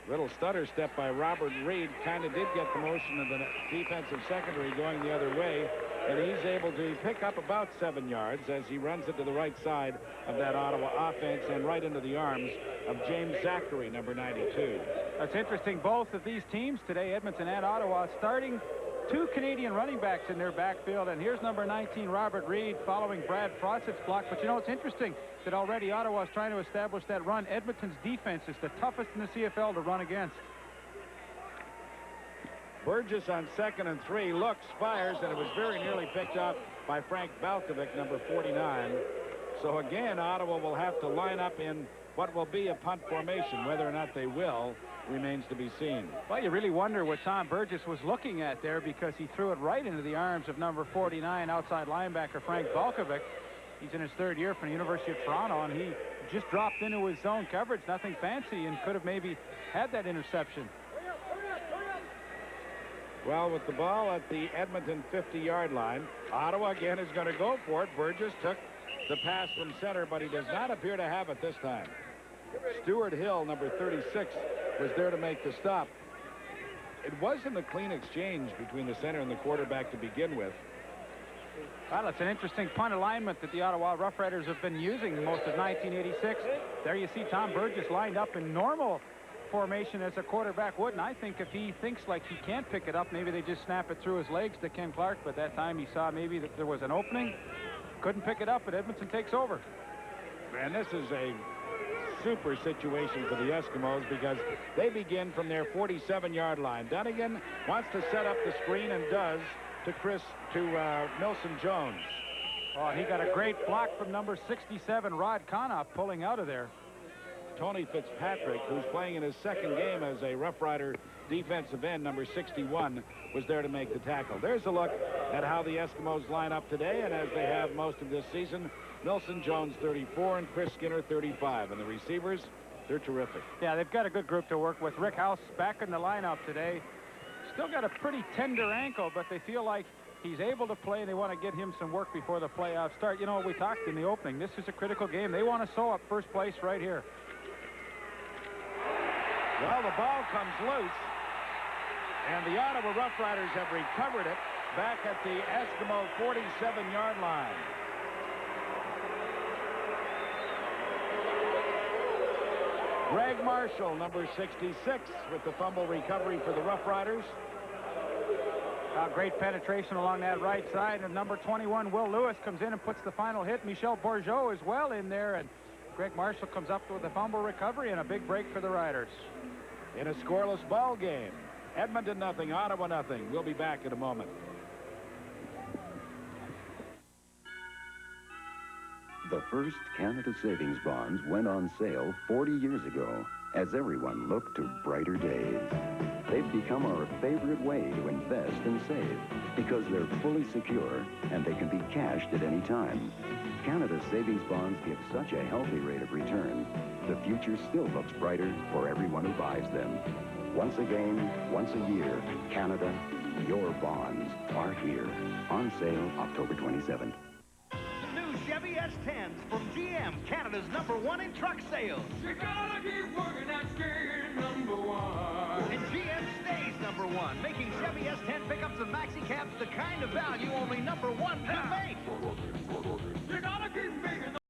Little stutter step by Robert Reed kind of did get the motion of the defensive secondary going the other way, and he's able to pick up about 7 yards as he runs it to the right side of that Ottawa offense and right into the arms of James Zachary, number 92. That's interesting. Both of these teams today, Edmonton and Ottawa, starting 2 Canadian running backs in their backfield, and here's number 19, Robert Reed, following Brad Fawcett's block. But you know, it's interesting that already Ottawa is trying to establish that run. Edmonton's defense is the toughest in the CFL to run against. Burgess on 2nd and 3, looks, fires, and it was very nearly picked up by Frank Balkovic, number 49. So again, Ottawa will have to line up in what will be a punt formation. Whether or not they will remains to be seen. Well, you really wonder what Tom Burgess was looking at there, because he threw it right into the arms of number 49, outside linebacker Frank Balkovic. He's in his 3rd year from the University of Toronto, and he just dropped into his zone coverage, nothing fancy, and could have maybe had that interception. Well, with the ball at the Edmonton 50-yard line, Ottawa again is going to go for it. Burgess took the pass from center, but he does not appear to have it this time. Stuart Hill, number 36, was there to make the stop. It wasn't a clean exchange between the center and the quarterback to begin with. Well, it's an interesting punt alignment that the Ottawa Roughriders have been using most of 1986. There you see Tom Burgess lined up in normal formation as a quarterback would, and I think if he thinks like he can't pick it up, maybe they just snap it through his legs to Ken Clark, but that time he saw maybe that there was an opening, couldn't pick it up, but Edmonton takes over. And this is a super situation for the Eskimos, because they begin from their 47-yard line. Dunnigan wants to set up the screen and does to Milson Jones. Oh, he got a great block from number 67, Rod Conop, pulling out of there. Tony Fitzpatrick, who's playing in his 2nd game as a Rough Rider defensive end, number 61, was there to make the tackle. There's a look at how the Eskimos line up today, and as they have most of this season, Milson Jones 34 and Chris Skinner 35, and the receivers, they're terrific. Yeah, they've got a good group to work with. Rick House back in the lineup today. Still got a pretty tender ankle, but they feel like he's able to play, and they want to get him some work before the playoffs start. You know, we talked in the opening, this is a critical game. They want to sew up first place right here. Well, the ball comes loose, and the Ottawa Rough Riders have recovered it back at the Eskimo 47-yard line. Greg Marshall, number 66, with the fumble recovery for the Rough Riders. Great penetration along that right side, and number 21, Will Lewis, comes in and puts the final hit. Michel Bourgeau is well in there, and Greg Marshall comes up with a fumble recovery and a big break for the Riders. In a scoreless ball game, Edmonton nothing, Ottawa nothing. We'll be back in a moment. The first Canada Savings Bonds went on sale 40 years ago as everyone looked to brighter days. They've become our favorite way to invest and save because they're fully secure and they can be cashed at any time. Canada Savings Bonds give such a healthy rate of return, the future still looks brighter for everyone who buys them. Once again, once a year, Canada, your bonds are here. On sale October 27th. Chevy S10s from GM, Canada's #1 in truck sales. You gotta keep working at staying #1. And GM stays #1, making Chevy S10 pickups and maxi cabs the kind of value only #1 can make.